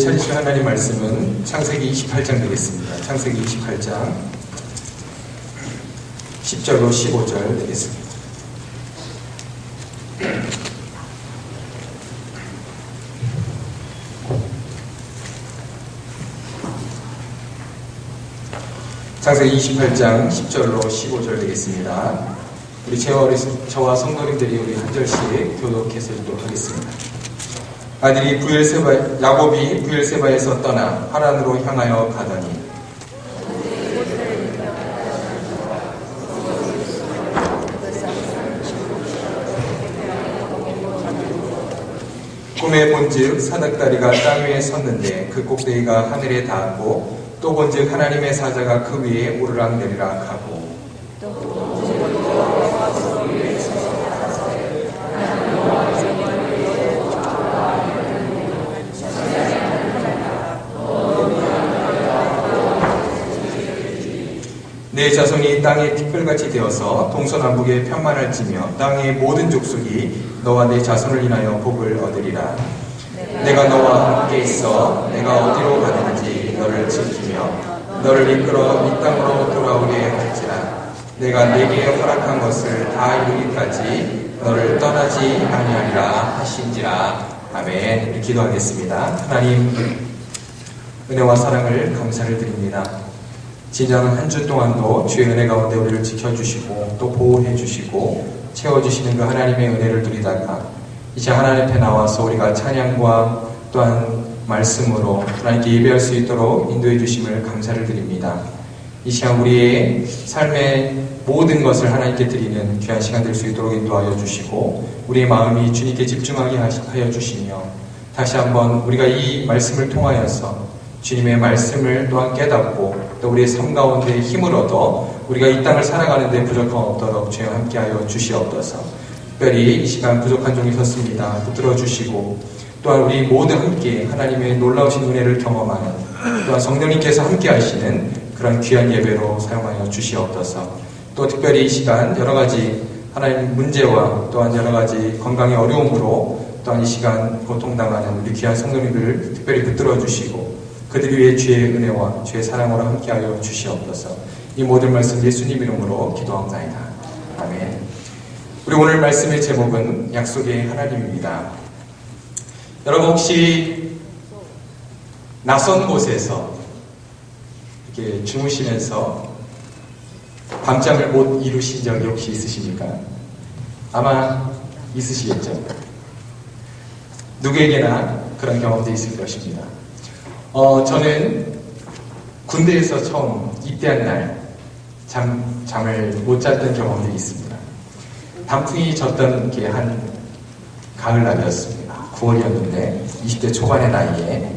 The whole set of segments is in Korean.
찾으실 하나님 말씀은 창세기 28장 되겠습니다. 창세기 28장 10절로 15절 되겠습니다. 창세기 28장 10절로 15절 되겠습니다. 우리 저와 성도님들이 우리 한 절씩 교독해서 읽도록 하겠습니다. 아들이 야곱이 부엘세바에서 떠나 하란으로 향하여 가더니 꿈에 본즉 사닥다리가 땅 위에 섰는데 그 꼭대기가 하늘에 닿았고 또 본즉 하나님의 사자가 그 위에 오르락내리락 하고 내 자손이 땅에 티끌같이 되어서 동서남북에 편만할지며 땅의 모든 족속이 너와 내 자손을 인하여 복을 얻으리라. 내가 너와 함께 있어 내가 어디로 가든지 너를 지키며 너를 이끌어 이 땅으로 돌아오게 할지라. 내가 내게 허락한 것을 다 이루기까지 너를 떠나지 아니하리라 하신지라. 아멘. 기도하겠습니다. 하나님, 은혜와 사랑을 감사를 드립니다. 지난 한 주 동안도 주의 은혜 가운데 우리를 지켜주시고 또 보호해 주시고 채워주시는 그 하나님의 은혜를 누리다가 이제 하나님 앞에 나와서 우리가 찬양과 또한 말씀으로 하나님께 예배할 수 있도록 인도해 주심을 감사를 드립니다. 이 시간 우리의 삶의 모든 것을 하나님께 드리는 귀한 시간 될 수 있도록 인도하여 주시고 우리의 마음이 주님께 집중하게 하여 주시며 다시 한번 우리가 이 말씀을 통하여서 주님의 말씀을 또한 깨닫고 또 우리의 삶 가운데 힘을 얻어 우리가 이 땅을 살아가는 데 부족함 없도록 주여 함께하여 주시옵소서. 특별히 이 시간 부족한 종이 섰습니다. 붙들어 주시고 또한 우리 모두 함께 하나님의 놀라우신 은혜를 경험하는 또한 성령님께서 함께하시는 그런 귀한 예배로 사용하여 주시옵소서. 또 특별히 이 시간 여러 가지 하나님 문제와 또한 여러 가지 건강의 어려움으로 또한 이 시간 고통당하는 우리 귀한 성도님들을 특별히 붙들어 주시고 그들 위해 주의 은혜와 주의 사랑으로 함께하여 주시옵소서. 이 모든 말씀 예수님 이름으로 기도합니다. 아멘. 우리 오늘 말씀의 제목은 약속의 하나님입니다. 여러분 혹시 낯선 곳에서 이렇게 주무시면서 밤잠을 못 이루신 적이 혹시 있으십니까? 아마 있으시겠죠? 누구에게나 그런 경험도 있을 것입니다. 저는 군대에서 처음 입대한 날 잠을 못 잤던 경험들이 있습니다. 단풍이 졌던 게 한 가을날이었습니다. 9월이었는데 20대 초반의 나이에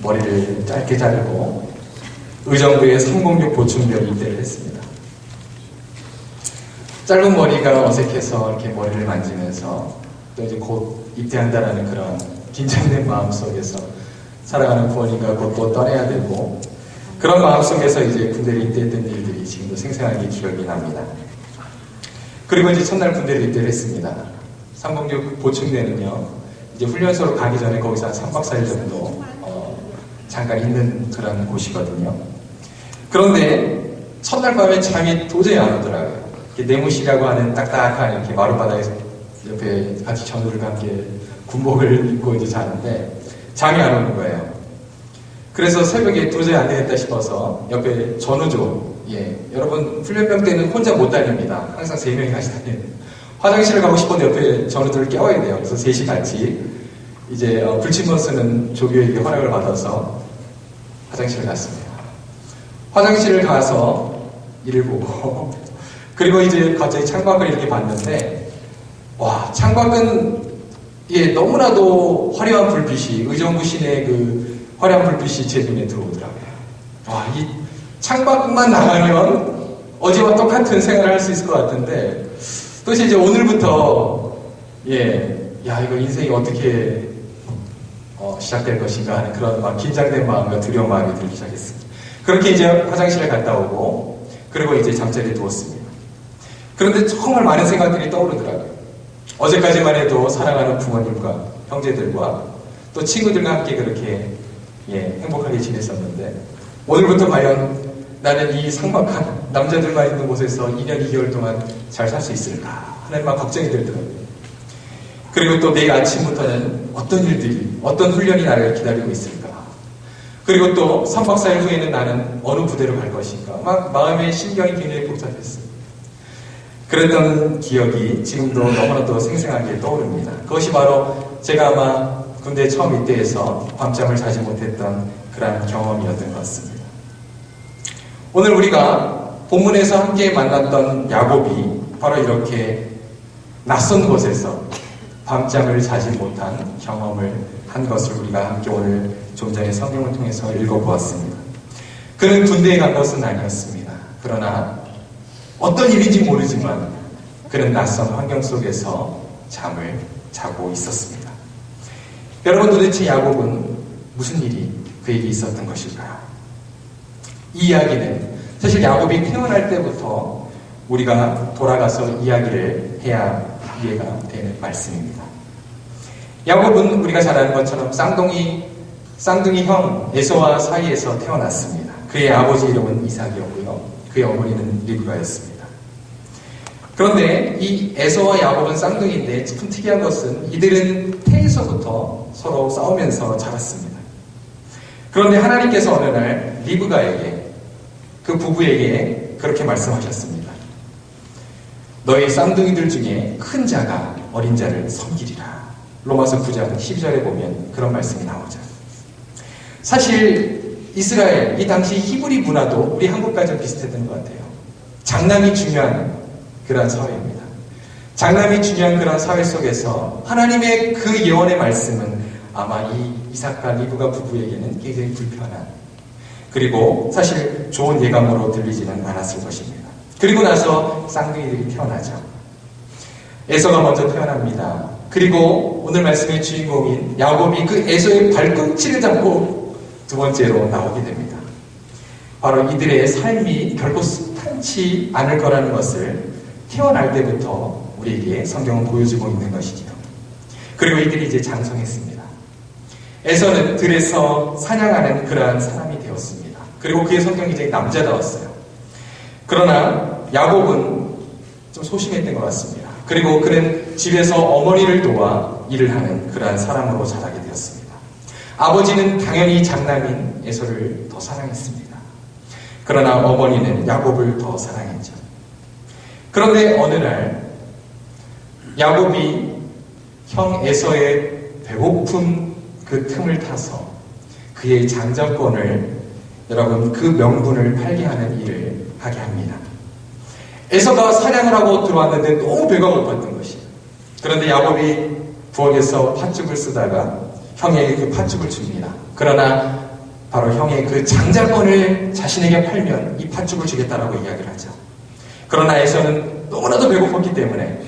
머리를 짧게 자르고 의정부의 306 보충병 입대를 했습니다. 짧은 머리가 어색해서 이렇게 머리를 만지면서 또 이제 곧 입대한다라는 그런 긴장된 마음 속에서 살아가는 부모님과 곧 또 떠나야 되고 그런 마음 속에서 이제 군대를 입대했던 일들이 지금도 생생하게 기억이 납니다. 그리고 이제 첫날 군대를 입대를 했습니다. 306 보충대는요, 이제 훈련소로 가기 전에 거기서 한 3박 4일 정도 잠깐 있는 그런 곳이거든요. 그런데 첫날 밤에 잠이 도저히 안 오더라고요. 내무시라고 하는 딱딱한 이렇게 마룻바닥에서 옆에 같이 전우들과 함께 군복을 입고 이제 자는데 잠이 안 오는 거예요. 그래서 새벽에 도저히 안 되겠다 싶어서 옆에 전우조, 여러분 훈련병 때는 혼자 못 다닙니다. 항상 3명이 같이 다니는. 화장실을 가고 싶은데 옆에 전우들을 깨워야 돼요. 그래서 셋이 같이 이제 불침번 쓰는 조교에게 허락을 받아서 화장실을 갔습니다. 화장실을 가서 이를 보고 그리고 이제 갑자기 창밖을 이렇게 봤는데 와, 창밖은 너무나도 화려한 불빛이 의정부 시내의 그 화려한 불빛이 제 눈에 들어오더라고요. 와, 이 창밖만 나가면 어제와 똑같은 생활을 할 수 있을 것 같은데 도대체 이제 오늘부터 이거 인생이 어떻게 시작될 것인가 하는 그런 막 긴장된 마음과 두려운 마음이 들기 시작했습니다. 그렇게 이제 화장실에 갔다 오고 그리고 이제 잠자리에 누웠습니다. 그런데 정말 많은 생각들이 떠오르더라고요. 어제까지만 해도 사랑하는 부모님과 형제들과 또 친구들과 함께 그렇게 행복하게 지냈었는데 오늘부터 과연 나는 이 삭막한 남자들만 있는 곳에서 2년 2개월 동안 잘 살 수 있을까 하는 막 걱정이 들더라고요. 그리고 또 내일 아침부터는 어떤 일들이, 어떤 훈련이 나를 기다리고 있을까. 그리고 또 3박 4일 후에는 나는 어느 부대로 갈 것인가. 막 마음의 심경이 굉장히 복잡했어요. 그랬던 기억이 지금도 너무나도 생생하게 떠오릅니다. 그것이 바로 제가 아마 군대에 처음 입대해서 밤잠을 자지 못했던 그러한 경험이었던 것 같습니다. 오늘 우리가 본문에서 함께 만났던 야곱이 바로 이렇게 낯선 곳에서 밤잠을 자지 못한 경험을 한 것을 우리가 함께 오늘 좀 전에 성경을 통해서 읽어보았습니다. 그는 군대에 간 것은 아니었습니다. 그러나 어떤 일인지 모르지만 그는 낯선 환경 속에서 잠을 자고 있었습니다. 여러분, 도대체 야곱은 무슨 일이 그에게 있었던 것일까요? 이 이야기는 사실 야곱이 태어날 때부터 우리가 돌아가서 이야기를 해야 이해가 되는 말씀입니다. 야곱은 우리가 잘 아는 것처럼 쌍둥이 형 에서와 사이에서 태어났습니다. 그의 아버지 이름은 이삭이었고요. 그의 어머니는 리브가였습니다. 그런데 이 에서와 야곱은 쌍둥이인데 참 특이한 것은 이들은 태에서부터 서로 싸우면서 자랐습니다. 그런데 하나님께서 어느 날 리브가에게, 그 부부에게 그렇게 말씀하셨습니다. 너희 쌍둥이들 중에 큰 자가 어린 자를 섬기리라. 로마서 9장 12절에 보면 그런 말씀이 나오죠. 사실 이스라엘, 이 당시 히브리 문화도 우리 한국과 좀 비슷했던 것 같아요. 장남이 중요한 그런 사회입니다. 장남이 중요한 그런 사회 속에서 하나님의 그 예언의 말씀은 아마 이 이삭과 리브가 부부에게는 굉장히 불편한, 그리고 사실 좋은 예감으로 들리지는 않았을 것입니다. 그리고 나서 쌍둥이들이 태어나죠. 에서가 먼저 태어납니다. 그리고 오늘 말씀의 주인공인 야곱이 그 에서의 발꿈치를 잡고 두 번째로 나오게 됩니다. 바로 이들의 삶이 결코 순탄치 않을 거라는 것을 태어날 때부터 우리에게 성경은 보여주고 있는 것이지요. 그리고 이들이 이제 장성했습니다. 에서는 들에서 사냥하는 그러한 사람이 되었습니다. 그리고 그의 성경이 굉장히 남자다웠어요. 그러나 야곱은 좀 소심했던 것 같습니다. 그리고 그는 집에서 어머니를 도와 일을 하는 그러한 사람으로 자라게 되었습니다. 아버지는 당연히 장남인 에서를 더 사랑했습니다. 그러나 어머니는 야곱을 더 사랑했죠. 그런데 어느 날 야곱이 형 에서의 배고픈 그 틈을 타서 그의 장자권을, 여러분, 그 명분을 팔게 하는 일을 하게 합니다. 에서가 사냥을 하고 들어왔는데 너무 배가 고팠던 것이에요. 그런데 야곱이 부엌에서 팥죽을 쓰다가 형에게 그 팥죽을 줍니다. 그러나 바로 형의 그 장자권을 자신에게 팔면 이 팥죽을 주겠다라고 이야기를 하죠. 그러나 에서는 너무나도 배고팠기 때문에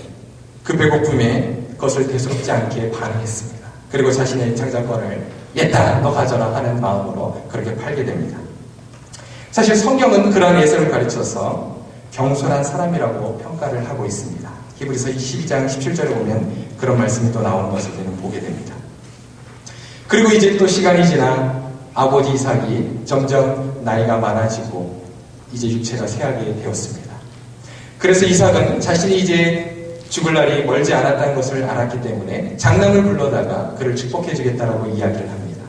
그 배고픔에 그것을 대수롭지 않게 반응했습니다. 그리고 자신의 장자권을 옛다, 너 가져라 하는 마음으로 그렇게 팔게 됩니다. 사실 성경은 그러한 에서를 가르쳐서 경솔한 사람이라고 평가를 하고 있습니다. 히브리서 22장 17절에 보면 그런 말씀이 또 나오는 것을 우리는 보게 됩니다. 그리고 이제 또 시간이 지나 아버지 이삭이 점점 나이가 많아지고 이제 육체가 쇠하게 되었습니다. 그래서 이삭은 자신이 이제 죽을 날이 멀지 않았다는 것을 알았기 때문에 장남을 불러다가 그를 축복해주겠다라고 이야기를 합니다.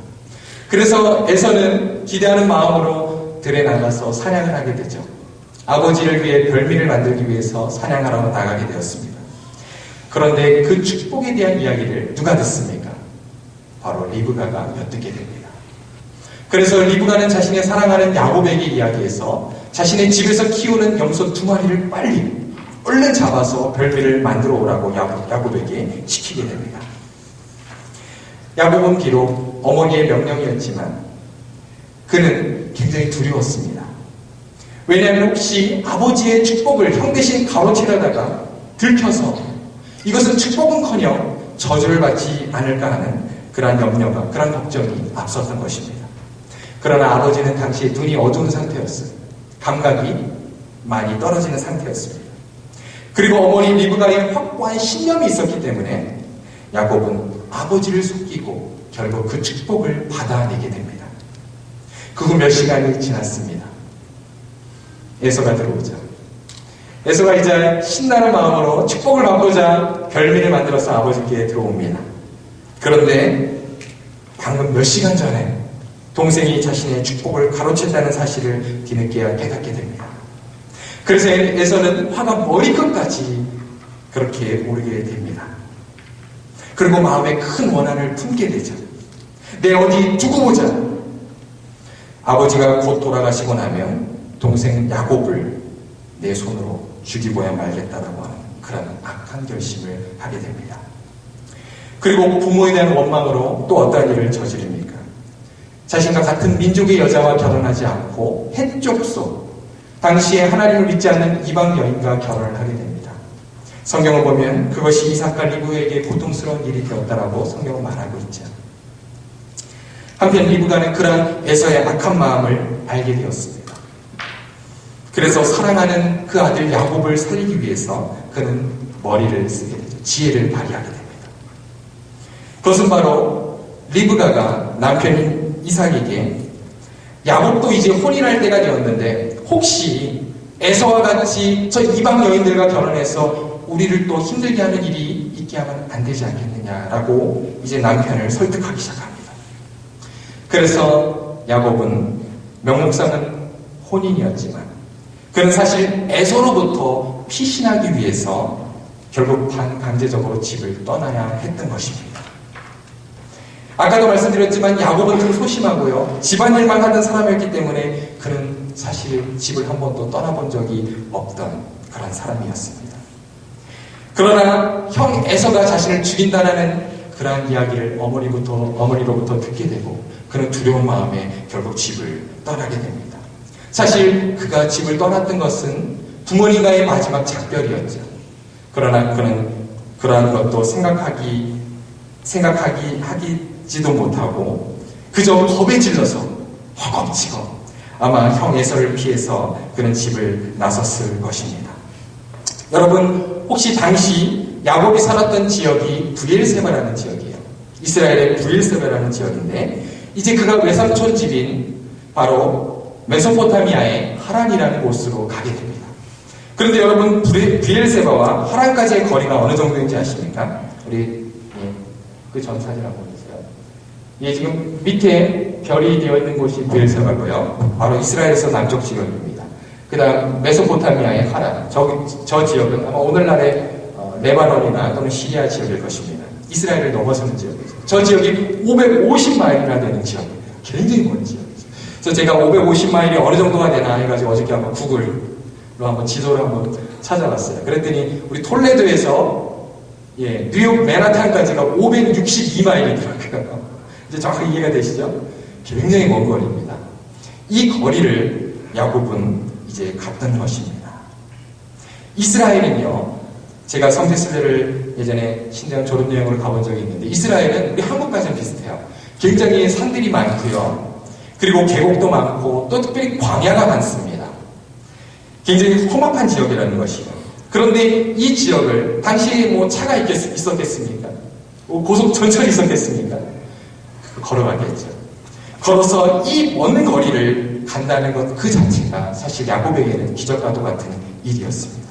그래서 에서는 기대하는 마음으로 들에 나가서 사냥을 하게 되죠. 아버지를 위해 별미를 만들기 위해서 사냥하러 나가게 되었습니다. 그런데 그 축복에 대한 이야기를 누가 듣습니까? 바로 리브가가 엿듣게 됩니다. 그래서 리브가는 자신의 사랑하는 야곱에게 이야기해서 자신의 집에서 키우는 염소 2마리를 빨리 얼른 잡아서 별미를 만들어 오라고 야곱에게 시키게 됩니다. 야곱은 비록 어머니의 명령이었지만 그는 굉장히 두려웠습니다. 왜냐하면 혹시 아버지의 축복을 형 대신 가로채려다가 들켜서 이것은 축복은커녕 저주를 받지 않을까 하는 그러한 염려가, 그러한 걱정이 앞섰던 것입니다. 그러나 아버지는 당시에 눈이 어두운 상태였어요. 감각이 많이 떨어지는 상태였습니다. 그리고 어머니 리브가의 확고한 신념이 있었기 때문에 야곱은 아버지를 속이고 결국 그 축복을 받아내게 됩니다. 그 후 몇 시간이 지났습니다. 에서가 들어오죠. 에서가 이제 신나는 마음으로 축복을 받고자 별미를 만들어서 아버지께 들어옵니다. 그런데 방금 몇 시간 전에 동생이 자신의 축복을 가로챘다는 사실을 뒤늦게 깨닫게 됩니다. 그래서 에서는 화가 머리끝까지 그렇게 오르게 됩니다. 그리고 마음에 큰 원한을 품게 되죠. 내 어디 두고 보자. 아버지가 곧 돌아가시고 나면 동생 야곱을 내 손으로 죽이고야 말겠다라고 하는 그런 악한 결심을 하게 됩니다. 그리고 부모에 대한 원망으로 또 어떤 일을 저지릅니까? 자신과 같은 민족의 여자와 결혼하지 않고 헷족소, 당시에 하나님을 믿지 않는 이방 여인과 결혼을 하게 됩니다. 성경을 보면 그것이 이삭과 리브에게 고통스러운 일이 되었다라고 성경은 말하고 있죠. 한편 리브가는 그런 에서의 악한 마음을 알게 되었습니다. 그래서 사랑하는 그 아들 야곱을 살리기 위해서 그는 머리를 쓰게 되죠. 지혜를 발휘하게 됩니다. 그것은 바로 리브가가 남편인 이삭에게 야곱도 이제 혼인할 때가 되었는데 혹시 에서와 같이 저 이방 여인들과 결혼해서 우리를 또 힘들게 하는 일이 있게 하면 안 되지 않겠느냐라고 이제 남편을 설득하기 시작합니다. 그래서 야곱은 명목상은 혼인이었지만 그는 사실 에서로부터 피신하기 위해서 결국 반강제적으로 집을 떠나야 했던 것입니다. 아까도 말씀드렸지만 야곱은 좀 소심하고요. 집안일만 하던 사람이었기 때문에 그는 사실 집을 한 번도 떠나본 적이 없던 그런 사람이었습니다. 그러나 형 에서가 자신을 죽인다는 그러한 이야기를 어머니로부터 듣게 되고 그는 두려운 마음에 결국 집을 떠나게 됩니다. 사실 그가 집을 떠났던 것은 부모님과의 마지막 작별이었죠. 그러나 그는 그러한 것도 생각하지도 못하고 그저 겁에 질러서 허겁지겁 아마 형 에서를 피해서 그는 집을 나섰을 것입니다. 여러분 혹시 당시 야곱이 살았던 지역이 브엘세바라는 지역이에요. 이스라엘의 브엘세바라는 지역인데 이제 그가 외삼촌 집인 바로 메소포타미아의 하란이라는 곳으로 가게 됩니다. 그런데 여러분 브엘세바와 하란까지의 거리가 어느 정도인지 아십니까? 우리 그 전 사진 한번 보세요. 예, 지금 밑에 별이 되어 있는 곳이 브엘세바고요. 바로 이스라엘에서 남쪽 지역입니다. 그 다음 메소포타미아의 하란, 저 지역은 아마 오늘날의 레바논이나 또는 시리아 지역일 것입니다. 이스라엘을 넘어서는 지역이죠. 저 지역이 550마일이나 되는 지역입니다. 굉장히 먼 지역이죠. 그래서 제가 550마일이 어느 정도가 되나 해가지고 어저께 한번 구글로 한번 지도를 한번 찾아봤어요. 그랬더니 우리 톨레도에서 뉴욕 맨하탄까지가 562마일이더라고요. 이제 정확히 이해가 되시죠? 굉장히 먼 거리입니다. 이 거리를 야곱은 이제 갔던 것입니다. 이스라엘은요, 제가 성지순례를 예전에 신대원 졸업여행으로 가본 적이 있는데 이스라엘은 우리 한국과 좀 비슷해요. 굉장히 산들이 많고요. 그리고 계곡도 많고 또 특별히 광야가 많습니다. 굉장히 험악한 지역이라는 것이에요. 그런데 이 지역을 당시에 뭐 차가 있었겠습니까? 고속 전철이 있었겠습니까? 걸어가겠죠. 걸어서 이 먼 거리를 간다는 것 그 자체가 사실 야곱에게는 기적과도 같은 일이었습니다.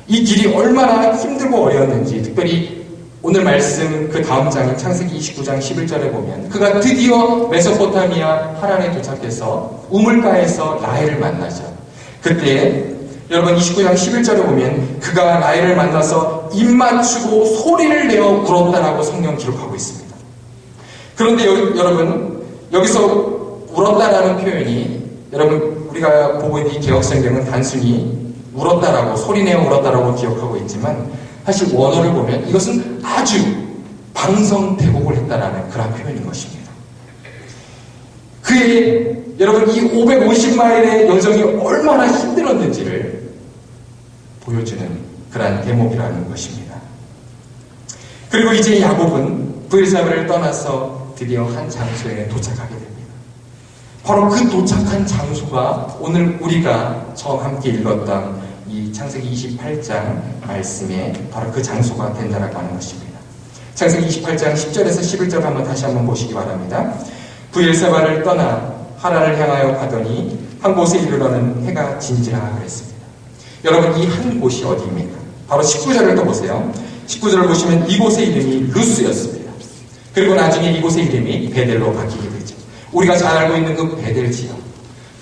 이 길이 얼마나 힘들고 어려웠는지 특별히 오늘 말씀 그 다음 장인 창세기 29장 11절에 보면 그가 드디어 메소포타미아 하란에 도착해서 우물가에서 라헬을 만나죠. 그때 여러분 29장 11절에 보면 그가 라헬을 만나서 입 맞추고 소리를 내어 울었다라고 성경 기록하고 있습니다. 그런데 여러분 여기서 울었다라는 표현이 여러분 우리가 보고 있는 이 개혁성경은 단순히 울었다라고 소리내어 울었다라고 기억하고 있지만 사실 원어를 보면 이것은 아주 방성대곡을 했다라는 그런 표현인 것입니다. 그의 여러분 이 550마일의 여정이 얼마나 힘들었는지를 보여주는 그러한 대목이라는 것입니다. 그리고 이제 야곱은 브엘세바를 떠나서 드디어 한 장소에 도착하게 됩니다. 바로 그 도착한 장소가 오늘 우리가 처음 함께 읽었던 이 창세기 28장 말씀에 바로 그 장소가 된다라고 하는 것입니다. 창세기 28장 10절에서 11절 한번 다시 한번 보시기 바랍니다. 브엘세바를 떠나 하란을 향하여 가더니 한 곳에 이르러는 해가 진지라 그랬습니다. 여러분, 이 한 곳이 어디입니까? 바로 19절을 또 보세요. 19절을 보시면 이곳의 이름이 루스였습니다. 그리고 나중에 이곳의 이름이 베델로 바뀌게 되죠. 우리가 잘 알고 있는 그 베델 지역,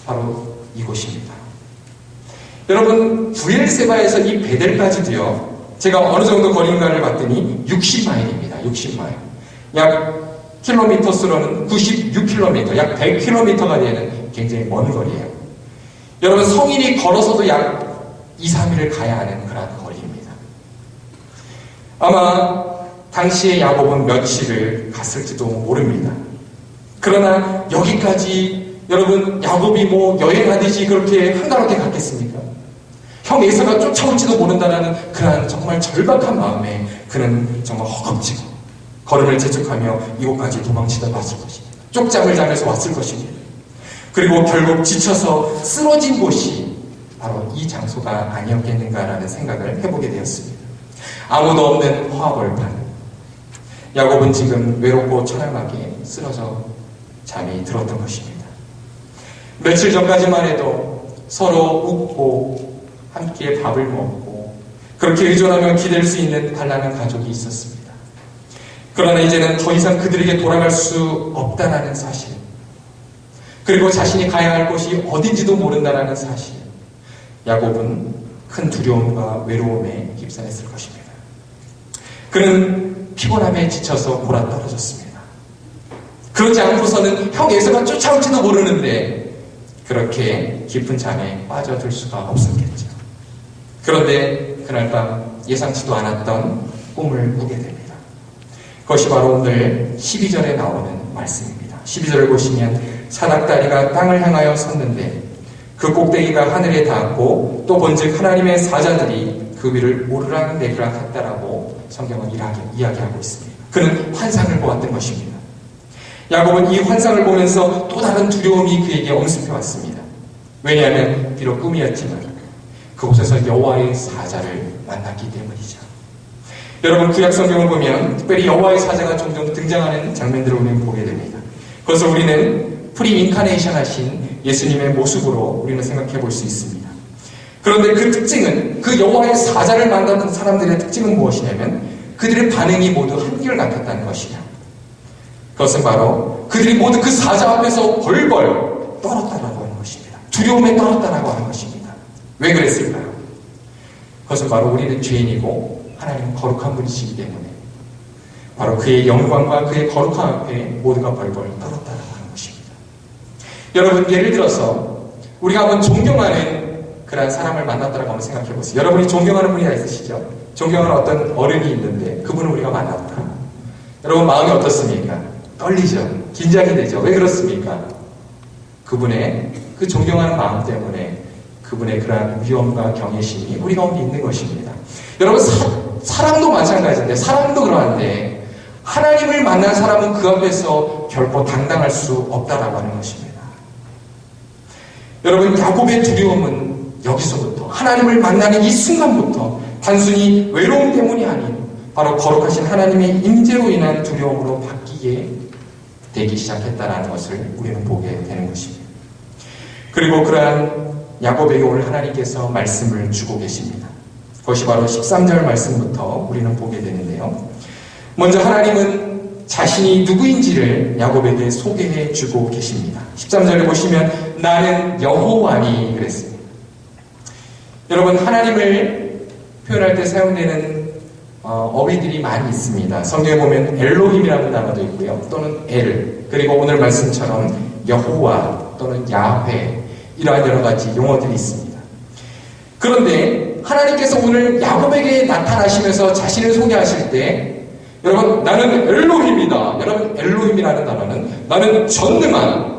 바로 이곳입니다. 여러분, 브엘세바에서 이 베델까지도요, 제가 어느 정도 거리인가를 봤더니 60마일입니다. 60마일. 약 킬로미터 수로는 96km, 약 100km가 되는 굉장히 먼 거리예요. 여러분, 성인이 걸어서도 약 2, 3일을 가야 하는 그런 거리입니다. 아마 당시에 야곱은 며칠을 갔을지도 모릅니다. 그러나 여기까지 여러분, 야곱이 뭐 여행하듯이 그렇게 한가롭게 갔겠습니까? 형 에서가 쫓아올지도 모른다는 그런 정말 절박한 마음에 그는 정말 허겁지겁 걸음을 재촉하며 이곳까지 도망치다 왔을 것입니다. 쪽잠을 자면서 왔을 것입니다. 그리고 결국 지쳐서 쓰러진 곳이 바로 이 장소가 아니었겠는가라는 생각을 해보게 되었습니다. 아무도 없는 화벌판. 야곱은 지금 외롭고 처량하게 쓰러져 잠이 들었던 것입니다. 며칠 전까지만 해도 서로 웃고 함께 밥을 먹고 그렇게 의존하며 기댈 수 있는 단란한 가족이 있었습니다. 그러나 이제는 더 이상 그들에게 돌아갈 수 없다는 사실, 그리고 자신이 가야 할 곳이 어딘지도 모른다는 사실, 야곱은 큰 두려움과 외로움에 휩싸였을 것입니다. 그는 피곤함에 지쳐서 골아떨어졌습니다. 그렇지 않고서는 형 에서가 쫓아올지도 모르는데 그렇게 깊은 잠에 빠져들 수가 없었겠죠. 그런데 그날 밤 예상치도 않았던 꿈을 꾸게 됩니다. 그것이 바로 오늘 12절에 나오는 말씀입니다. 12절을 보시면 사닥다리가 땅을 향하여 섰는데 그 꼭대기가 하늘에 닿았고 또 본즉 하나님의 사자들이 그 위를 오르락 내리락 했다라고 성경은 이야기하고 있습니다. 그는 환상을 보았던 것입니다. 야곱은 이 환상을 보면서 또 다른 두려움이 그에게 엄습해 왔습니다. 왜냐하면 비록 꿈이었지만 그곳에서 여호와의 사자를 만났기 때문이죠. 여러분, 구약 성경을 보면 특별히 여호와의 사자가 종종 등장하는 장면들을 우리는 보게 됩니다. 그것을 우리는 프리인카네이션 하신 예수님의 모습으로 우리는 생각해 볼 수 있습니다. 그런데 그 특징은, 그 여호와의 사자를 만났던 사람들의 특징은 무엇이냐면 그들의 반응이 모두 한결같았다는 것이냐. 그것은 바로 그들이 모두 그 사자 앞에서 벌벌 떨었다라고 하는 것입니다. 두려움에 떨었다라고 하는 것입니다. 왜 그랬을까요? 그것은 바로 우리는 죄인이고 하나님은 거룩한 분이시기 때문에 바로 그의 영광과 그의 거룩함 앞에 모두가 벌벌 떨었다라고 하는 것입니다. 여러분, 예를 들어서 우리가 한번 존경하는 그런 사람을 만났다라고 한번 생각해 보세요. 여러분이 존경하는 분이 있으시죠? 존경하는 어떤 어른이 있는데 그분을 우리가 만났다. 여러분, 마음이 어떻습니까? 떨리죠? 긴장이 되죠? 왜 그렇습니까? 그분의 그 존경하는 마음 때문에 그분의 그러한 위엄과 경외심이 우리 가운데 있는 것입니다. 여러분, 사랑도 마찬가지인데, 사랑도 그러한데 하나님을 만난 사람은 그 앞에서 결코 당당할 수 없다라고 하는 것입니다. 여러분, 야곱의 두려움은 여기서부터, 하나님을 만나는 이 순간부터 단순히 외로움 때문이 아닌 바로 거룩하신 하나님의 임재로 인한 두려움으로 바뀌게 되기 시작했다는 것을 우리는 보게 되는 것입니다. 그리고 그러한 야곱에게 오늘 하나님께서 말씀을 주고 계십니다. 그것이 바로 13절 말씀부터 우리는 보게 되는데요. 먼저 하나님은 자신이 누구인지를 야곱에게 소개해 주고 계십니다. 13절에 보시면 나는 여호와니 그랬습니다. 여러분, 하나님을 표현할 때 사용되는 어휘들이 많이 있습니다. 성경에 보면 엘로힘이라는 단어도 있고요. 또는 엘, 그리고 오늘 말씀처럼 여호와 또는 야훼, 이러한 여러 가지 용어들이 있습니다. 그런데 하나님께서 오늘 야곱에게 나타나시면서 자신을 소개하실 때 여러분, 나는 엘로힘이다. 여러분, 엘로힘이라는 단어는 나는 전능한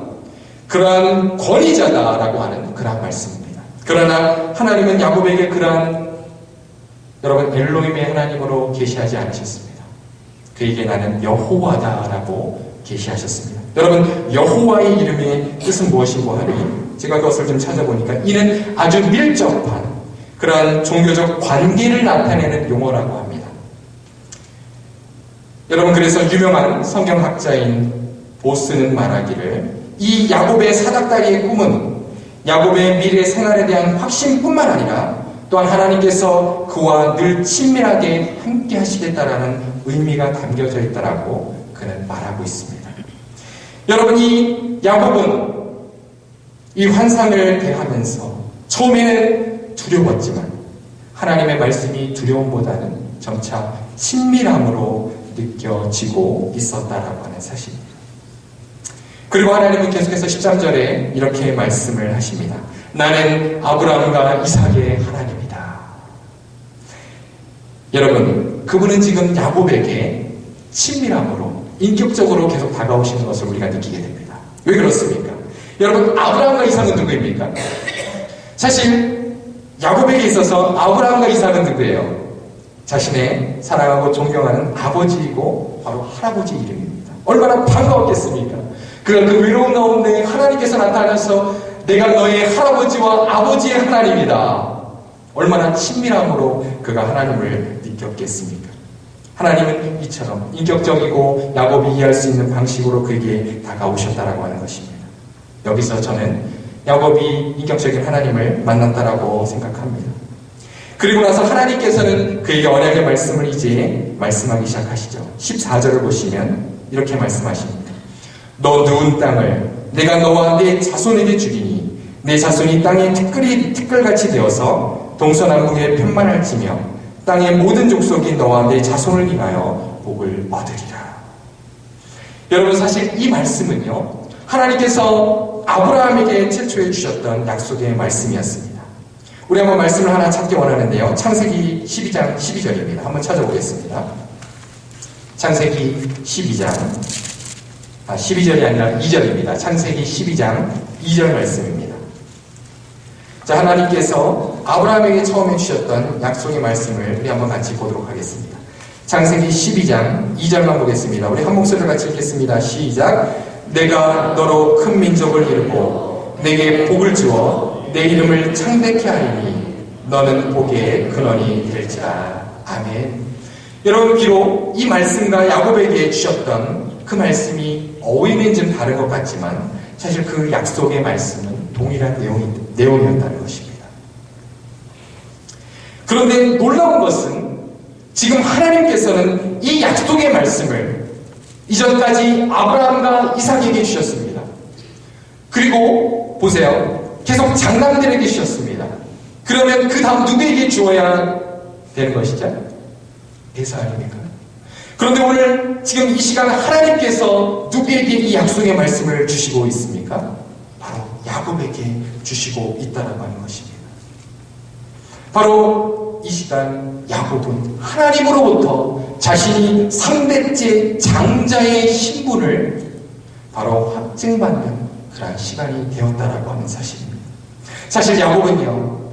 그러한 권위자다라고 하는 그러한 말씀입니다. 그러나 하나님은 야곱에게 그러한 여러분 엘로힘의 하나님으로 계시하지 않으셨습니다. 그에게 나는 여호와다라고 계시하셨습니다. 여러분, 여호와의 이름의 뜻은 무엇이고 하니 제가 그것을 좀 찾아보니까 이는 아주 밀접한 그러한 종교적 관계를 나타내는 용어라고 합니다. 여러분, 그래서 유명한 성경학자인 보스는 말하기를 이 야곱의 사닥다리의 꿈은 야곱의 미래 생활에 대한 확신뿐만 아니라 또한 하나님께서 그와 늘 친밀하게 함께 하시겠다라는 의미가 담겨져 있다라고 그는 말하고 있습니다. 여러분, 이 야곱은 이 환상을 대하면서 처음에는 두려웠지만 하나님의 말씀이 두려움보다는 점차 친밀함으로 느껴지고 있었다라고 하는 사실입니다. 그리고 하나님은 계속해서 13절에 이렇게 말씀을 하십니다. 나는 아브라함과 이삭의 하나님이다. 여러분, 그분은 지금 야곱에게 친밀함으로 인격적으로 계속 다가오시는 것을 우리가 느끼게 됩니다. 왜 그렇습니까? 여러분, 아브라함과 이삭은 누구입니까? 사실 야곱에게 있어서 아브라함과 이삭은 누구예요? 자신의 사랑하고 존경하는 아버지이고 바로 할아버지 이름입니다. 얼마나 반가웠겠습니까? 그가 그 외로운 가운데 하나님께서 나타나서 내가 너의 할아버지와 아버지의 하나님이다. 얼마나 친밀함으로 그가 하나님을 느꼈겠습니까? 하나님은 이처럼 인격적이고 야곱이 이해할 수 있는 방식으로 그에게 다가오셨다라고 하는 것입니다. 여기서 저는 야곱이 인격적인 하나님을 만났다라고 생각합니다. 그리고 나서 하나님께서는 그에게 언약의 말씀을 이제 말씀하기 시작하시죠. 14절을 보시면 이렇게 말씀하십니다. 너 누운 땅을 내가 너와 내 자손에게 주리니 내 자손이 땅의 티끌같이 되어서 동서남북에 편만할지며 땅의 모든 족속이 너와 내 자손을 인하여 복을 얻으리라. 여러분, 사실 이 말씀은요, 하나님께서 아브라함에게 최초에 주셨던 약속의 말씀이었습니다. 우리 한번 말씀을 하나 찾기 원하는데요. 창세기 12장 12절입니다. 한번 찾아보겠습니다. 창세기 12장 12절이 아니라 2절입니다. 창세기 12장 2절 말씀입니다. 자, 하나님께서 아브라함에게 처음에 주셨던 약속의 말씀을 우리 한번 같이 보도록 하겠습니다. 창세기 12장 2절만 보겠습니다. 우리 한 목소리를 같이 읽겠습니다. 시작. 내가 너로 큰 민족을 이루고 내게 복을 주어 내 이름을 창대케 하리니 너는 복의 근원이 될지라. 아멘. 여러분, 비록 이 말씀과 야곱에게 주셨던 그 말씀이 어휘는 좀 다른 것 같지만 사실 그 약속의 말씀은 동일한 내용이었다는 것입니다. 그런데 놀라운 것은 지금 하나님께서는 이 약속의 말씀을 이전까지 아브라함과 이삭에게 주셨습니다. 그리고 보세요. 계속 장남들에게 주셨습니다. 그러면 그 다음 누구에게 주어야 되는 것이죠? 에사 아닙니까? 그런데 오늘 지금 이 시간 하나님께서 누구에게 이 약속의 말씀을 주시고 있습니까? 바로 야곱에게 주시고 있다라고 하는 것입니다. 바로 이 시간 야곱은 하나님으로부터 자신이 3대째 장자의 신분을 바로 확증받는 그러한 시간이 되었다라고 하는 사실입니다. 사실 야곱은요,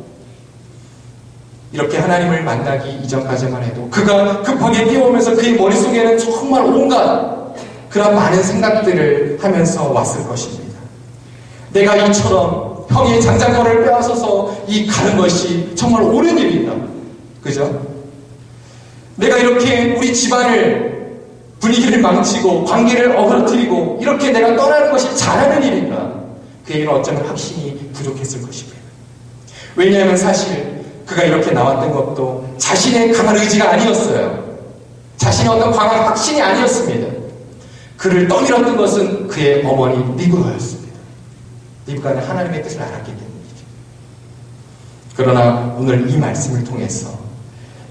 이렇게 하나님을 만나기 이전까지만 해도 그가 급하게 뛰어오면서 그의 머릿속에는 정말 온갖 그런 많은 생각들을 하면서 왔을 것입니다. 내가 이처럼 형의 장자권을 빼앗아서 이 가는 것이 정말 옳은 일인가? 그죠? 내가 이렇게 우리 집안을 분위기를 망치고 관계를 어그러뜨리고 이렇게 내가 떠나는 것이 잘하는 일인가? 그에게는 어쩌면 확신이 부족했을 것입니다. 왜냐하면 사실 그가 이렇게 나왔던 것도 자신의 강한 의지가 아니었어요. 자신의 어떤 강한 확신이 아니었습니다. 그를 떠밀었던 것은 그의 어머니 리브가였습니다. 리브가는 하나님의 뜻을 알았기 때문이죠. 그러나 오늘 이 말씀을 통해서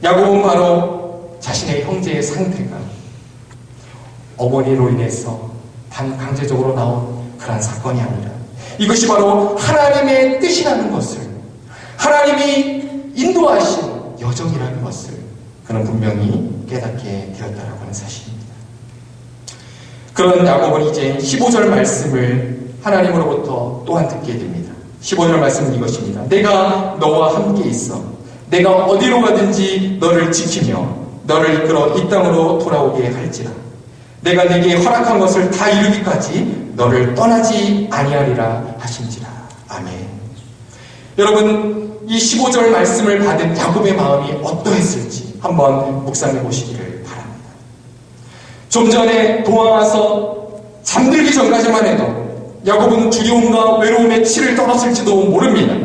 야곱은 바로 자신의 형제의 상태가 어머니로 인해서 반강제적으로 나온 그러한 사건이 아니라 이것이 바로 하나님의 뜻이라는 것을, 하나님이 인도하신 여정이라는 것을 그는 분명히 깨닫게 되었다라고 하는 사실입니다. 그런 야곱은 이제 15절 말씀을 하나님으로부터 또한 듣게 됩니다. 15절 말씀은 이것입니다. 내가 너와 함께 있어 내가 어디로 가든지 너를 지키며 너를 이끌어 이 땅으로 돌아오게 할지라. 내가 내게 허락한 것을 다 이루기까지 너를 떠나지 아니하리라 하신지라. 아멘. 여러분, 이 15절 말씀을 받은 야곱의 마음이 어떠했을지 한번 묵상해 보시기를 바랍니다. 좀 전에 도망와서 잠들기 전까지만 해도 야곱은 두려움과 외로움에 치를 떨었을지도 모릅니다.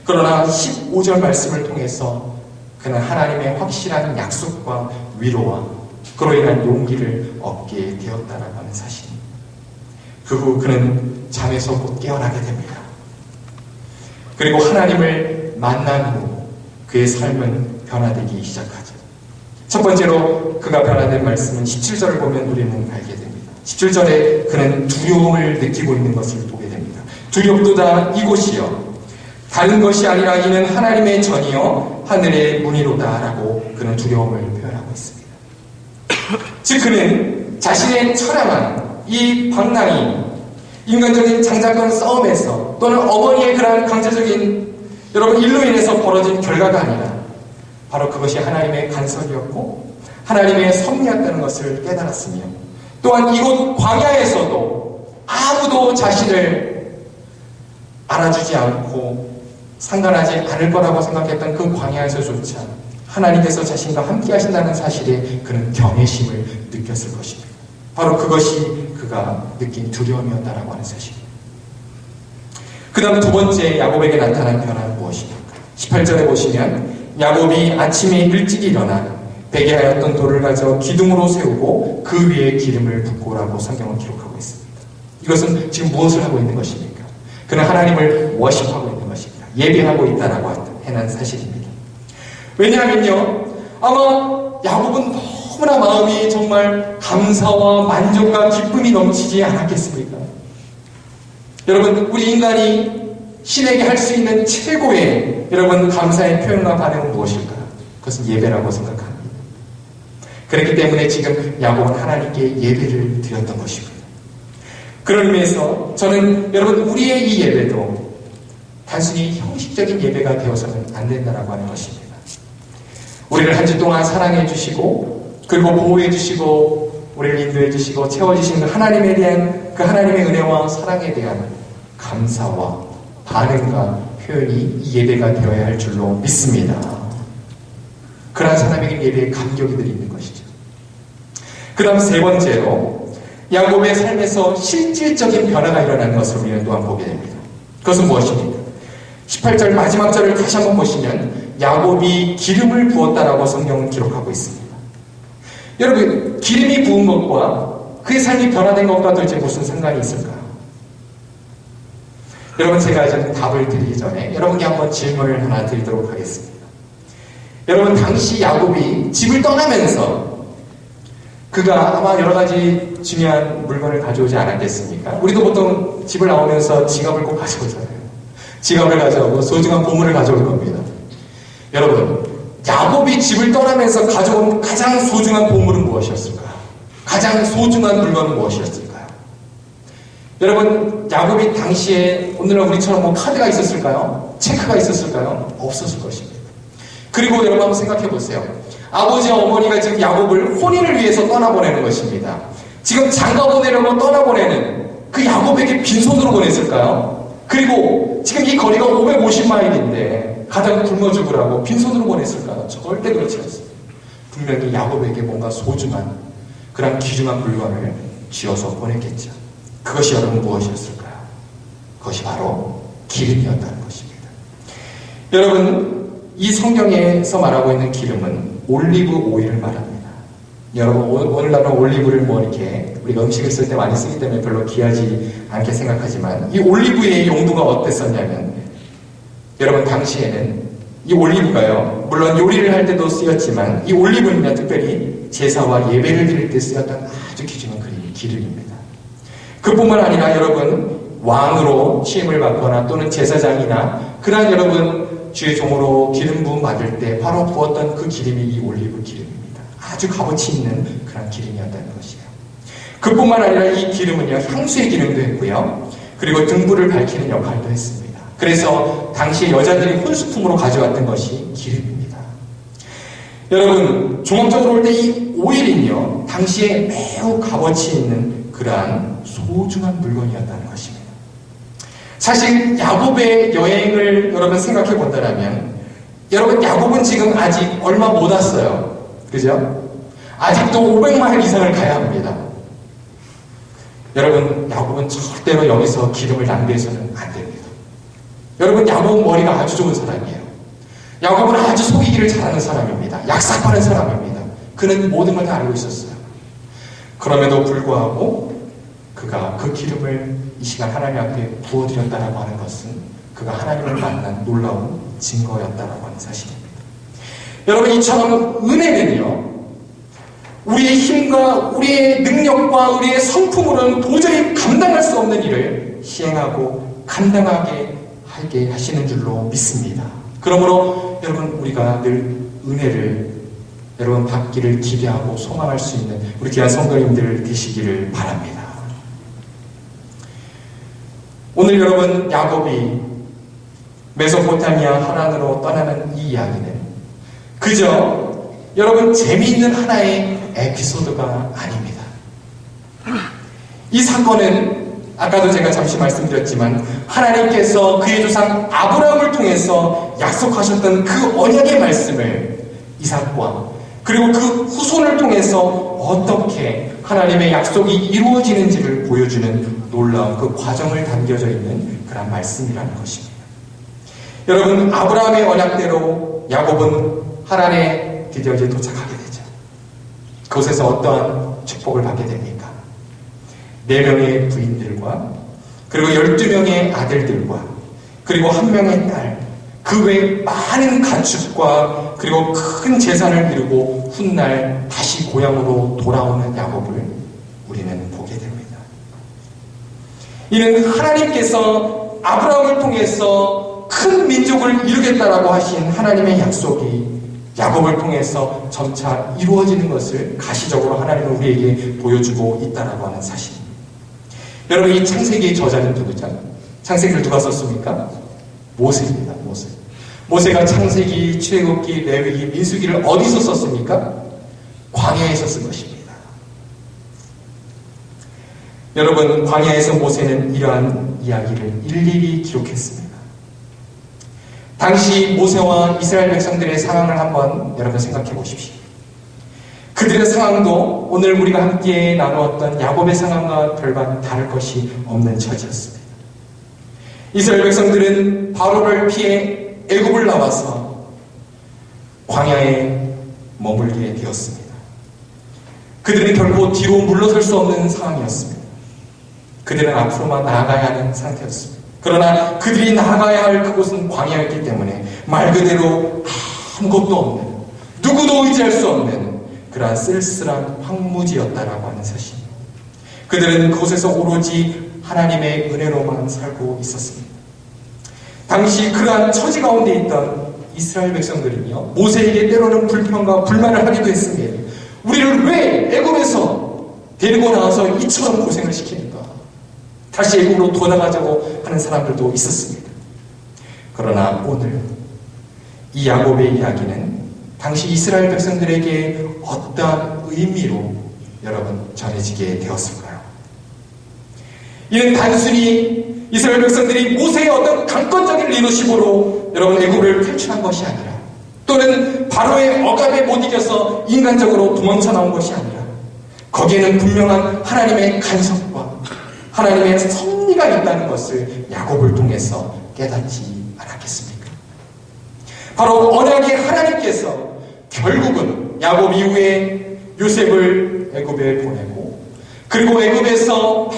그러나 15절 말씀을 통해서 그는 하나님의 확실한 약속과 위로와 그로 인한 용기를 얻게 되었다라고 하는 사실입니다. 그 후 그는 잠에서 곧 깨어나게 됩니다. 그리고 하나님을 만난 후 그의 삶은 변화되기 시작하죠. 첫 번째로 그가 변화된 말씀은 17절을 보면 우리는 알게 됩니다. 17절에 그는 두려움을 느끼고 있는 것을 보게 됩니다. 두렵도다 이곳이여 다른 것이 아니라 이는 하나님의 전이여 하늘의 문이로다 라고 그는 두려움을 표현하고 있습니다. 즉 그는 자신의 처량한 이 방랑이 인간적인 장자권 싸움에서 또는 어머니의 그러한 강제적인 여러분 일로 인해서 벌어진 결과가 아니라 바로 그것이 하나님의 간섭이었고 하나님의 섭리였다는 것을 깨달았으며 또한 이곳 광야에서도 아무도 자신을 알아주지 않고 상관하지 않을 거라고 생각했던 그 광야에서조차 하나님께서 자신과 함께 하신다는 사실에 그는 경외심을 느꼈을 것입니다. 바로 그것이 그가 느낀 두려움이었다라고 하는 사실입니다. 그 다음 두 번째 야곱에게 나타난 변화는 무엇입니까? 18절에 보시면 야곱이 아침에 일찍 일어나 베게 하였던 돌을 가져 기둥으로 세우고 그 위에 기름을 붓고라고 성경은 기록하고 있습니다. 이것은 지금 무엇을 하고 있는 것입니까? 그는 하나님을 워십하고 있는 것입니다. 예배하고 있다라고 해난 사실입니다. 왜냐하면요, 아마 야곱은 너무나 마음이 정말 감사와 만족과 기쁨이 넘치지 않았겠습니까? 여러분, 우리 인간이 신에게 할 수 있는 최고의 여러분 감사의 표현과 반응은 무엇일까요? 그것은 예배라고 생각합니다. 그렇기 때문에 지금 야곱은 하나님께 예배를 드렸던 것입니다. 그런 의미에서 저는 여러분 우리의 이 예배도 단순히 형식적인 예배가 되어서는 안 된다라고 하는 것입니다. 우리를 한 주 동안 사랑해 주시고 그리고 보호해 주시고 우리를 인도해 주시고 채워주신 그 하나님에 대한 그 하나님의 은혜와 사랑에 대한 감사와 반응과 표현이 이 예배가 되어야 할 줄로 믿습니다. 그러한 사람에게 예배에 감격이 있는 것이죠. 그 다음 세 번째로 야곱의 삶에서 실질적인 변화가 일어나는 것을 우리는 또한 보게 됩니다. 그것은 무엇입니까? 18절 마지막 절을 다시 한번 보시면 야곱이 기름을 부었다라고 성경은 기록하고 있습니다. 여러분, 기름이 부은 것과 그의 삶이 변화된 것과 도대체 무슨 상관이 있을까요? 여러분, 제가 이제 답을 드리기 전에 여러분께 한번 질문을 하나 드리도록 하겠습니다. 여러분, 당시 야곱이 집을 떠나면서 그가 아마 여러 가지 중요한 물건을 가져오지 않았겠습니까? 우리도 보통 집을 나오면서 지갑을 꼭 가져오잖아요. 지갑을 가져오고 소중한 보물을 가져올 겁니다. 여러분, 야곱이 집을 떠나면서 가져온 가장 소중한 보물은 무엇이었을까요? 가장 소중한 물건은 무엇이었을까요? 여러분, 야곱이 당시에 오늘날 우리처럼 뭐 카드가 있었을까요? 체크가 있었을까요? 없었을 것입니다. 그리고 여러분 한번 생각해 보세요. 아버지와 어머니가 지금 야곱을 혼인을 위해서 떠나보내는 것입니다. 지금 장가 보내려고 떠나보내는 그 야곱에게 빈손으로 보냈을까요? 그리고 지금 이 거리가 550마일인데 가장 굶어 죽으라고 빈손으로 보냈을까요? 절대 그렇지 않습니다. 분명히 야곱에게 뭔가 소중한 그런 귀중한 물건을 쥐어서 보냈겠죠. 그것이 여러분 무엇이었을까요? 그것이 바로 기름이었다는 것입니다. 여러분, 이 성경에서 말하고 있는 기름은 올리브 오일을 말합니다. 여러분, 오늘날은 올리브를 뭐 이렇게 우리가 음식을 쓸 때 많이 쓰기 때문에 별로 귀하지 않게 생각하지만 이 올리브의 용도가 어땠었냐면 여러분, 당시에는 이 올리브가요, 물론 요리를 할 때도 쓰였지만 이 올리브는요, 특별히 제사와 예배를 드릴 때 쓰였던 아주 귀중한 기름입니다. 그뿐만 아니라 여러분, 왕으로 취임을 받거나 또는 제사장이나 그러한 여러분 주의 종으로 기름 부음 받을 때 바로 부었던 그 기름이 이 올리브 기름입니다. 아주 값어치 있는 그런 기름이었다는 것이에요. 그뿐만 아니라 이 기름은요, 향수의 기름도 했고요, 그리고 등불을 밝히는 역할도 했습니다. 그래서 당시 여자들이 혼수품으로 가져왔던 것이 기름입니다. 여러분, 종합적으로 볼 때 이 오일은요, 당시에 매우 값어치 있는 그러한 소중한 물건이었다는 것입니다. 사실 야곱의 여행을 여러분 생각해 본다면 여러분, 야곱은 지금 아직 얼마 못 왔어요. 그죠? 아직도 500마일 이상을 가야 합니다. 여러분, 야곱은 절대로 여기서 기름을 낭비해서는 안 됩니다. 여러분, 야곱은 머리가 아주 좋은 사람이에요. 야곱은 아주 속이기를 잘하는 사람입니다. 약삭빠른 사람입니다. 그는 모든 걸 다 알고 있었어요. 그럼에도 불구하고 그가 그 기름을 이 시간 하나님 앞에 부어드렸다라고 하는 것은 그가 하나님을 만난 놀라운 증거였다라고 하는 사실입니다. 여러분, 이처럼 은혜는요, 우리의 힘과 우리의 능력과 우리의 성품으로는 도저히 감당할 수 없는 일을 시행하고 감당하게 하게 하시는 줄로 믿습니다. 그러므로 여러분, 우리가 늘 은혜를 여러분 받기를 기대하고 소망할 수 있는 우리 귀한 성도님들 되시기를 바랍니다. 오늘 여러분, 야곱이 메소포타미아 하란으로 떠나는 이 이야기는 그저 여러분 재미있는 하나의 에피소드가 아닙니다. 이 사건은 아까도 제가 잠시 말씀드렸지만 하나님께서 그의 조상 아브라함을 통해서 약속하셨던 그 언약의 말씀을 이삭과 그리고 그 후손을 통해서 어떻게 하나님의 약속이 이루어지는지를 보여주는 놀라운 그 과정을 담겨져 있는 그런 말씀이라는 것입니다. 여러분, 아브라함의 언약대로 야곱은 하란에 드디어 이제 도착하게 되죠. 그곳에서 어떠한 축복을 받게 됩니까? 4명의 부인들과 그리고 12명의 아들들과 그리고 1명의 딸, 그 외에 많은 가축과 그리고 큰 재산을 이루고 훗날 다시 고향으로 돌아오는 야곱을 우리는 보게 됩니다. 이는 하나님께서 아브라함을 통해서 큰 민족을 이루겠다라고 하신 하나님의 약속이 야곱을 통해서 점차 이루어지는 것을 가시적으로 하나님은 우리에게 보여주고 있다라고 하는 사실입니다. 여러분, 이 창세기의 저자는 누구죠? 창세기를 누가 썼습니까? 모세입니다. 모세가 창세기, 출애굽기, 레위기, 민수기를 어디서 썼습니까? 광야에서 쓴 것입니다. 여러분, 광야에서 모세는 이러한 이야기를 일일이 기록했습니다. 당시 모세와 이스라엘 백성들의 상황을 한번 여러분 생각해 보십시오. 그들의 상황도 오늘 우리가 함께 나누었던 야곱의 상황과 별반 다를 것이 없는 처지였습니다. 이스라엘 백성들은 바로를 피해 애굽을 나와서 광야에 머물게 되었습니다. 그들은 결코 뒤로 물러설 수 없는 상황이었습니다. 그들은 앞으로만 나아가야 하는 상태였습니다. 그러나 그들이 나아가야 할 그곳은 광야였기 때문에 말 그대로 아무것도 없는, 누구도 의지할 수 없는 그러한 쓸쓸한 황무지였다라고 하는 사실입니다. 그들은 그곳에서 오로지 하나님의 은혜로만 살고 있었습니다. 당시 그러한 처지 가운데 있던 이스라엘 백성들은요, 모세에게 때로는 불평과 불만을 하기도 했습니다. 우리를 왜 애굽에서 데리고 나와서 이처럼 고생을 시키는가? 다시 애굽으로 돌아가자고 하는 사람들도 있었습니다. 그러나 오늘 이 야곱의 이야기는 당시 이스라엘 백성들에게 어떠한 의미로 여러분 전해지게 되었을까요? 이는 단순히 이스라엘 백성들이 모세의 어떤 강권적인 리더십으로 여러분 애굽을 탈출한 것이 아니라, 또는 바로의 억압에 못 이겨서 인간적으로 도망쳐 나온 것이 아니라, 거기에는 분명한 하나님의 간섭과 하나님의 섭리가 있다는 것을 야곱을 통해서 깨닫지 않았겠습니까? 바로 언약의 하나님께서 결국은 야곱 이후에 요셉을 애굽에 보내고, 그리고 애굽에서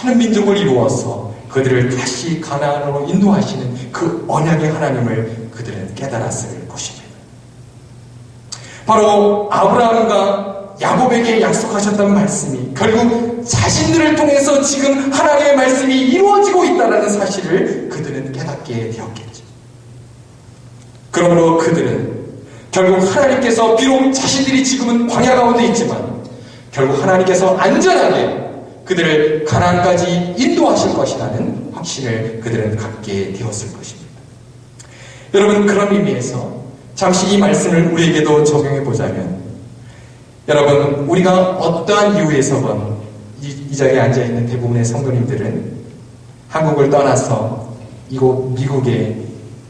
많은 민족을 이루어서 그들을 다시 가나안으로 인도하시는 그 언약의 하나님을 그들은 깨달았을 것입니다. 바로 아브라함과 야곱에게 약속하셨던 말씀이 결국 자신들을 통해서 지금 하나님의 말씀이 이루어지고 있다는 사실을 그들은 깨닫게 되었겠죠. 그러므로 그들은 결국 하나님께서 비록 자신들이 지금은 광야 가운데 있지만 결국 하나님께서 안전하게 그들을 가나안까지 인도하실 것이라는 확신을 그들은 갖게 되었을 것입니다. 여러분, 그런 의미에서 잠시 이 말씀을 우리에게도 적용해 보자면, 여러분, 우리가 어떠한 이유에서건 이 자리에 앉아있는 대부분의 성도님들은 한국을 떠나서 이곳 미국에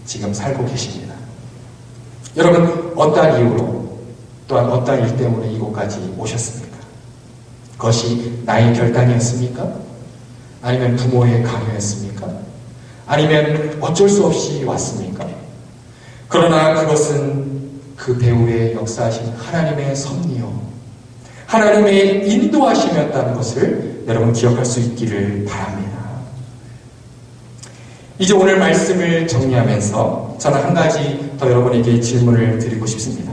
지금 살고 계십니다. 여러분, 어떠한 이유로 또한 어떠한 일 때문에 이곳까지 오셨습니까? 그것이 나의 결단이었습니까? 아니면 부모의 강요였습니까? 아니면 어쩔 수 없이 왔습니까? 그러나 그것은 그 배후에 역사하신 하나님의 섭리요, 하나님의 인도하심이었다는 것을 여러분 기억할 수 있기를 바랍니다. 이제 오늘 말씀을 정리하면서 저는 한 가지 더 여러분에게 질문을 드리고 싶습니다.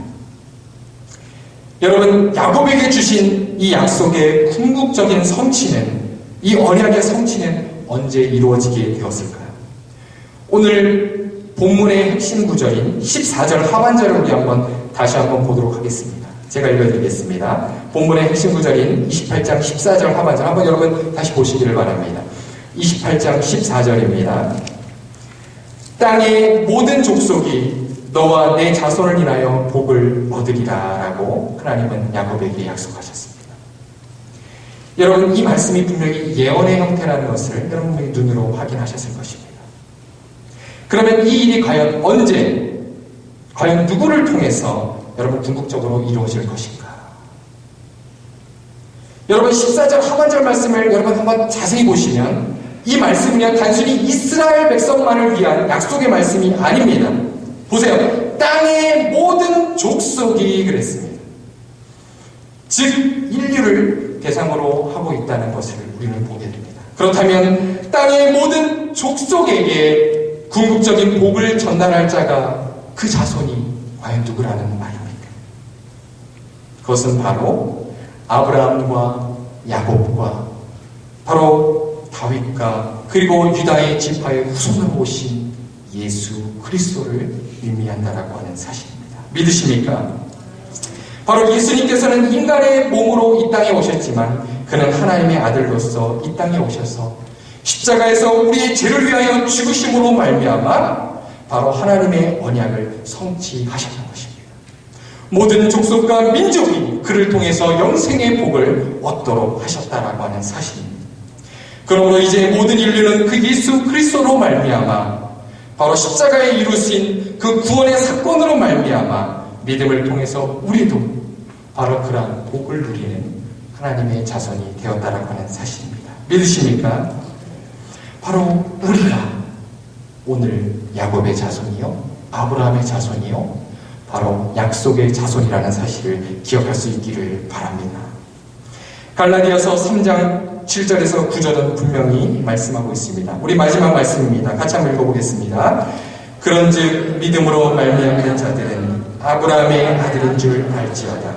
여러분, 야곱에게 주신 이 약속의 궁극적인 성취는, 이 언약의 성취는 언제 이루어지게 되었을까요? 오늘 본문의 핵심 구절인 14절 하반절을 우리 다시 한번 보도록 하겠습니다. 제가 읽어드리겠습니다. 본문의 핵심 구절인 28장 14절 하반절 한번 여러분 다시 보시기를 바랍니다. 28장 14절입니다. 땅의 모든 족속이 너와 내 자손을 인하여 복을 얻으리라 라고 하나님은 야곱에게 약속하셨습니다. 여러분, 이 말씀이 분명히 예언의 형태라는 것을 여러분이 눈으로 확인하셨을 것입니다. 그러면 이 일이 과연 언제, 과연 누구를 통해서 여러분 궁극적으로 이루어질 것인가? 여러분, 14절 하반절 말씀을 여러분 한번 자세히 보시면 이 말씀은요, 단순히 이스라엘 백성만을 위한 약속의 말씀이 아닙니다. 보세요. 땅의 모든 족속이 그랬습니다. 즉 인류를 대상으로 하고 있다는 것을 우리는 보게 됩니다. 그렇다면 땅의 모든 족속에게 궁극적인 복을 전달할 자가, 그 자손이 과연 누구라는 말입니까? 그것은 바로 아브라함과 야곱과 바로 다윗과 그리고 유다의 지파의 후손으로 오신 예수 그리스도를 의미한다라고 하는 사실입니다. 믿으십니까? 바로 예수님께서는 인간의 몸으로 이 땅에 오셨지만 그는 하나님의 아들로서 이 땅에 오셔서 십자가에서 우리의 죄를 위하여 죽으심으로 말미암아 바로 하나님의 언약을 성취하셨던 것입니다. 모든 족속과 민족이 그를 통해서 영생의 복을 얻도록 하셨다라고 하는 사실입니다. 그러므로 이제 모든 인류는 그 예수 그리스도로 말미암아 바로 십자가에 이루신 그 구원의 사건으로 말미암아 믿음을 통해서 우리도 바로 그러한 복을 누리는 하나님의 자손이 되었다라고 하는 사실입니다. 믿으십니까? 바로 우리가 오늘 야곱의 자손이요, 아브라함의 자손이요, 바로 약속의 자손이라는 사실을 기억할 수 있기를 바랍니다. 갈라디아서 3장 7절에서 9절은 분명히 말씀하고 있습니다. 우리 마지막 말씀입니다. 같이 한번 읽어보겠습니다. 그런즉 믿음으로 말미암는 자들은 아브라함의 아들인 줄 알지어다.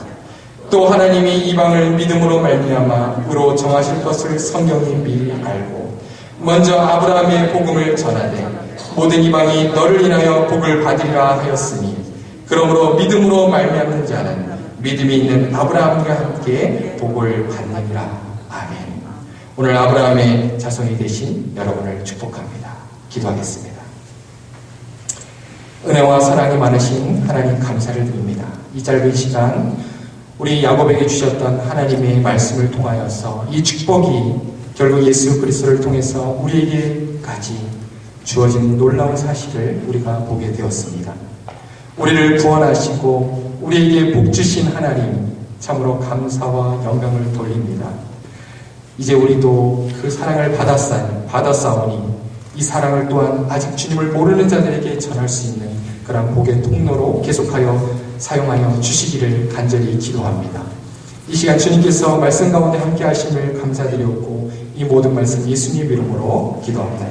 또 하나님이 이방을 믿음으로 말미암아 의로 정하실 것을 성경이 미리 알고 먼저 아브라함의 복음을 전하되 모든 이방이 너를 인하여 복을 받으리라 하였으니 그러므로 믿음으로 말미암는 자는 믿음이 있는 아브라함과 함께 복을 받느니라. 아멘. 오늘 아브라함의 자손이 되신 여러분을 축복합니다. 기도하겠습니다. 은혜와 사랑이 많으신 하나님 감사를 드립니다. 이 짧은 시간 우리 야곱에게 주셨던 하나님의 말씀을 통하여서 이 축복이 결국 예수 그리스도를 통해서 우리에게까지 주어진 놀라운 사실을 우리가 보게 되었습니다. 우리를 구원하시고 우리에게 복 주신 하나님 참으로 감사와 영광을 돌립니다. 이제 우리도 그 사랑을 받았사오니 이 사랑을 또한 아직 주님을 모르는 자들에게 전할 수 있는 그런 복의 통로로 계속하여 사용하여 주시기를 간절히 기도합니다. 이 시간 주님께서 말씀 가운데 함께 하심을 감사드렸고 이 모든 말씀 예수님 이름으로 기도합니다.